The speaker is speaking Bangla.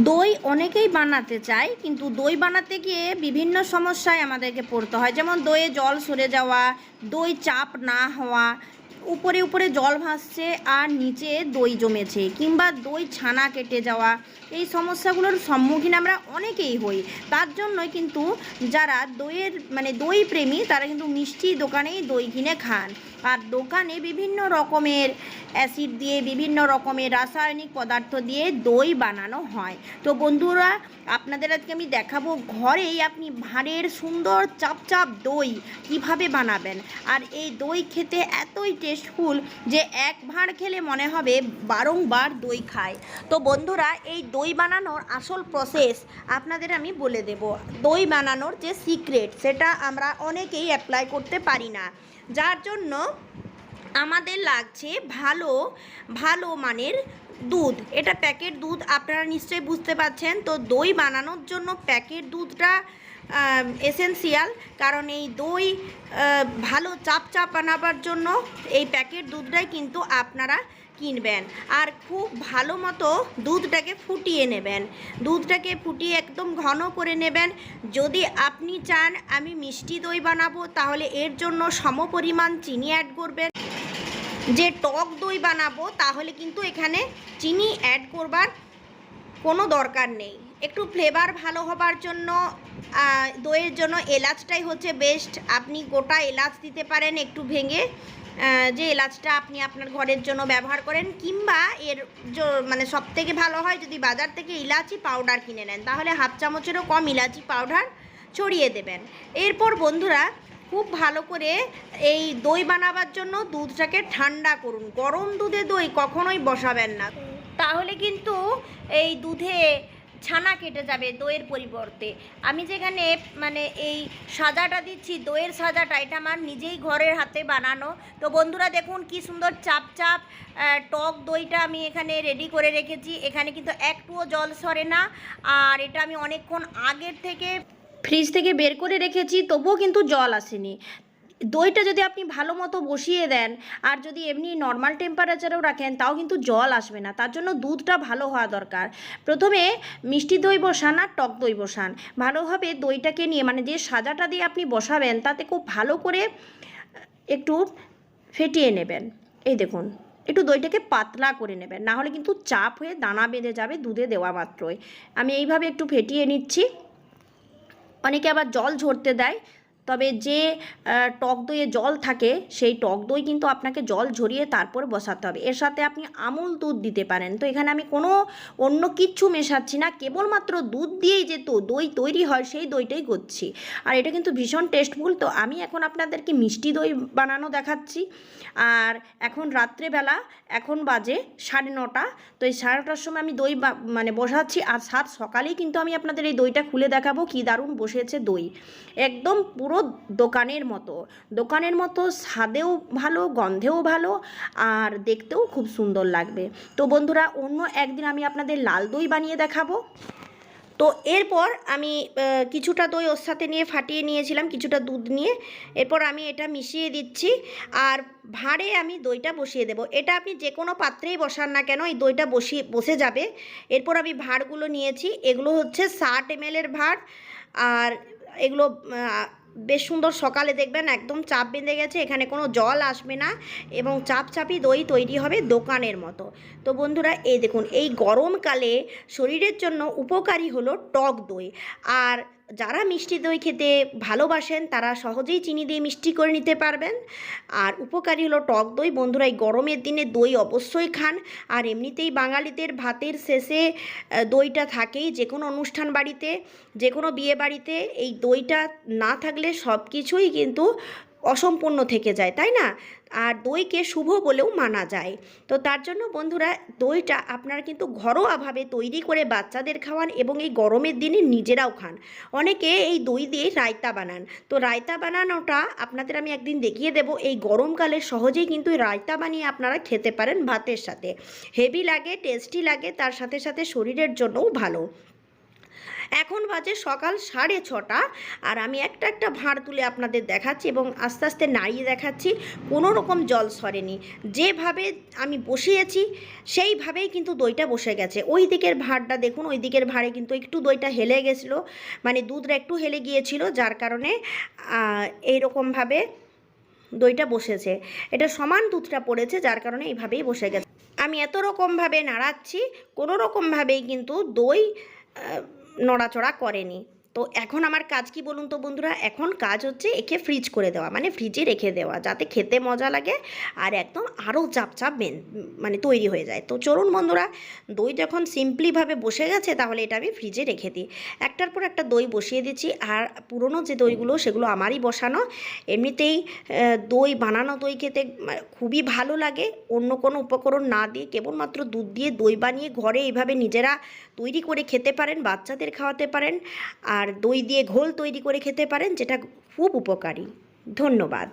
দই অনেকেই বানাতে চায়, কিন্তু দই বানাতে গিয়ে বিভিন্ন সমস্যায় আমাদেরকে পড়তে হয়। যেমন দইয়ে জল সরে যাওয়া, দই চাপ না হওয়া, উপরে উপরে জল ভাসছে আর নিচে দই জমেছে, কিংবা দই ছানা কেটে যাওয়া। এই সমস্যাগুলোর সম্মুখীন আমরা অনেকেই হই। তার জন্যই কিন্তু যারা দইয়ের দই প্রেমী, তারা কিন্তু মিষ্টি দোকানেই দই কিনে খান। আর দোকানে বিভিন্ন রকমের অ্যাসিড দিয়ে, বিভিন্ন রকমের রাসায়নিক পদার্থ দিয়ে দই বানানো হয়। তো বন্ধুরা, আপনাদের আজকে আমি দেখাবো ঘরেই আপনি ভাঁড়ের সুন্দর চাপচাপ দই কিভাবে বানাবেন। আর এই দই খেতে এতই টেস্টফুল যে এক ভাঁড় খেলে মনে হবে বারংবার দই খায়। তো বন্ধুরা, এই দই বানানোর আসল প্রসেস আপনাদের আমি বলে দেব। দই বানানোর যে সিক্রেট, সেটা আমরা অনেকেই অ্যাপ্লাই করতে পারি না, যার জন্য আমাদের লাগছে ভালো ভালো মানের দুধ। এটা প্যাকেট দুধ, আপনারা নিশ্চয়ই বুঝতে পারছেন। তো দই বানানোর জন্য প্যাকেট দুধটা এসেনশিয়াল, কারণ এই দই ভালো চাপ বানাবার জন্য এই প্যাকেট দুধটাই কিন্তু আপনারা কিনবেন। আর খুব ভালো মতো দুধটাকে ফুটিয়ে নেবেন, দুধটাকে ফুটিয়ে একদম ঘন করে নেবেন। যদি আপনি চান আমি মিষ্টি দই বানাবো, তাহলে এর জন্য সমপরিমাণ চিনি অ্যাড করবেন। যে টক দই বানাবো, তাহলে কিন্তু এখানে চিনি অ্যাড করবার কোনো দরকার নেই। একটু ফ্লেভার ভালো হবার জন্য দইয়ের জন্য এলাচটাই হচ্ছে বেস্ট। আপনি গোটা এলাচ দিতে পারেন একটু ভেঙে, যে এলাচটা আপনি আপনার ঘরের জন্য ব্যবহার করেন, কিংবা এর সবথেকে ভালো হয় যদি বাজার থেকে ইলাচি পাউডার কিনে নেন, তাহলে হাফ চামচেরও কম ইলাচি পাউডার ছড়িয়ে দেবেন। এরপর বন্ধুরা, খুব ভালো করে এই দই বানাবার জন্য দুধটাকে ঠান্ডা করুন। গরম দুধে দই কখনোই বসাবেন না, তাহলে কিন্তু এই দুধে ছানা কেটে যাবে দইয়ের পরিবর্তে। আমি যেখানে এই সাজাটা দিচ্ছি, দইয়ের সাজাটা, এটা আমার নিজেই ঘরের হাতে বানানো। তো বন্ধুরা দেখুন কি সুন্দর চাপ টক দইটা আমি এখানে রেডি করে রেখেছি। এখানে কিন্তু একটুও জল সরে না, আর এটা আমি অনেকক্ষণ আগের থেকে ফ্রিজ থেকে বের করে রেখেছি, তবুও কিন্তু জল আসেনি। দইটা যদি আপনি ভালো মতো বসিয়ে দেন, আর যদি এমনি নর্মাল টেম্পারেচারেও রাখেন, তাও কিন্তু জল আসবে না। তার জন্য দুধটা ভালো হওয়া দরকার। প্রথমে মিষ্টি দই বসান আর টক দই বসান। ভালোভাবে দইটাকে নিয়ে যে সাজাটা দিয়ে আপনি বসাবেন, তাতে খুব ভালো করে একটু ফেটিয়ে নেবেন। এই দেখুন, একটু দইটাকে পাতলা করে নেবেন, না হলে কিন্তু চাপ হয়ে দানা বেঁধে যাবে দুধে দেওয়া মাত্রই। আমি এইভাবে একটু ফেটিয়ে নিচ্ছি। অনেকে আবার জল ঝরতে দেয়, তবে যে টক দইয়ে জল থাকে, সেই টক দই কিন্তু আপনাকে জল ঝরিয়ে তারপর বসাতে হবে। এর সাথে আপনি আমুল দুধ দিতে পারেন। তো এখানে আমি কোনো অন্য কিচ্ছু মেশাচ্ছি না, কেবলমাত্র দুধ দিয়েই যে দই তৈরি হয় সেই দইটাই করছি। আর এটা কিন্তু ভীষণ টেস্টফুল। তো আমি এখন আপনাদেরকে মিষ্টি দই বানানো দেখাচ্ছি। আর এখন রাত্রেবেলা, এখন বাজে 9:30। তো এই 9:30টার সময় আমি দই বসাচ্ছি, আর সকালেই কিন্তু আমি আপনাদের এই দইটা খুলে দেখাবো কি দারুণ বসেছে দই। একদম পুরো দোকানের মতো স্বাদেও ভালো, গন্ধেও ভালো, আর দেখতেও খুব সুন্দর লাগবে। তো বন্ধুরা, অন্য একদিন আমি আপনাদের লাল দই বানিয়ে দেখাবো। তো এরপর আমি কিছুটা দই ওর সাথে নিয়ে ফাটিয়ে নিয়েছিলাম, কিছুটা দুধ নিয়ে। এরপর আমি এটা মিশিয়ে দিচ্ছি, আর ভাঁড়ে আমি দইটা বসিয়ে দেব। এটা আপনি যে কোনো পাত্রেই বসান না কেন, এই দইটা বসে যাবে। এরপর আমি ভাঁড়গুলো নিয়েছি, এগুলো হচ্ছে 60 ml ভাঁড়। আর এগুলো বেশ সুন্দর, সকালে দেখবেন একদম চাপ বেঁধে গেছে, এখানে কোনো জল আসবে না, এবং চাপচাপি দই তৈরি হবে দোকানের মতো। তো বন্ধুরা, এই দেখুন, এই গরমকালে শরীরের জন্য উপকারী হলো টক দই। আর যারা মিষ্টি দই খেতে ভালোবাসেন, তারা সহজেই চিনি দিয়ে মিষ্টি করে নিতে পারবেন। আর উপকারী হলো টক দই। বন্ধুরা, এই গরমের দিনে দই অবশ্যই খান। আর এমনিতেই বাঙালিদের ভাতের শেষে দইটা থাকেই, যে কোনো অনুষ্ঠান বাড়িতে, যে কোনো বিয়ে বাড়িতে এই দইটা না থাকলে সব কিছুই কিন্তু অসম্পূর্ণ থেকে যায়, তাই না? আর দইকে শুভ বলেও মানা যায়। তো তার জন্য বন্ধুরা, দইটা আপনারা কিন্তু ঘরোয়াভাবে তৈরি করে বাচ্চাদের খাওয়ান, এবং এই গরমের দিনে নিজেরাও খান। অনেকে এই দই দিয়ে রায়তা বানান। তো রায়তা বানানোটা আপনাদের আমি একদিন দেখিয়ে দেব। এই গরমকালে সহজেই কিন্তু রায়তা বানিয়ে আপনারা খেতে পারেন ভাতের সাথে। হেভি লাগে, টেস্টি লাগে, তার সাথে সাথে শরীরের জন্যও ভালো। এখন বাজে সকাল 6:30 আর আমি একটা একটা ভাঁড় তুলে আপনাদের দেখাচ্ছি এবং আস্তে আস্তে নাড়িয়ে দেখাচ্ছি। কোনো রকম জল সরেনি, যেভাবে আমি বসিয়েছি সেইভাবেই কিন্তু দইটা বসে গেছে। ওই দিকের ভাঁড়টা দেখুন, ওই দিকের ভাঁড়ে কিন্তু একটু দইটা হেলে গেছিলো, মানে দুধটা একটু হেলে গিয়েছিল, যার কারণে এইরকমভাবে দইটা বসেছে। এটা সমান দুধটা পড়েছে, যার কারণে এইভাবেই বসে গেছে। আমি এত রকমভাবে নাড়াচ্ছি, কোনো রকমভাবেই কিন্তু দই নড়াচড়া করেনি। তো এখন আমার কাজ কি বলুন তো বন্ধুরা, এখন কাজ হচ্ছে একে ফ্রিজ করে দেওয়া, মানে ফ্রিজে রেখে দেওয়া, যাতে খেতে মজা লাগে আর একদম আরও চাপচাপ মানে তৈরি হয়ে যায়। তো চলুন বন্ধুরা, দই যখন সিম্পলিভাবে বসে গেছে তাহলে এটা আমি ফ্রিজে রেখে দিই। একটার পর একটা দই বসিয়ে দিচ্ছি, আর পুরনো যে দইগুলো সেগুলো আমারই বসানো। এমনিতেই দই বানানো দই খেতে খুবই ভালো লাগে, অন্য কোনো উপকরণ না দিয়ে কেবলমাত্র দুধ দিয়ে দই বানিয়ে ঘরে এইভাবে নিজেরা তৈরি করে খেতে পারেন, বাচ্চাদের খাওয়াতে পারেন, আর দই দিয়ে ঘোল তৈরি করে খেতে পারেন, যেটা খুব উপকারী। ধন্যবাদ।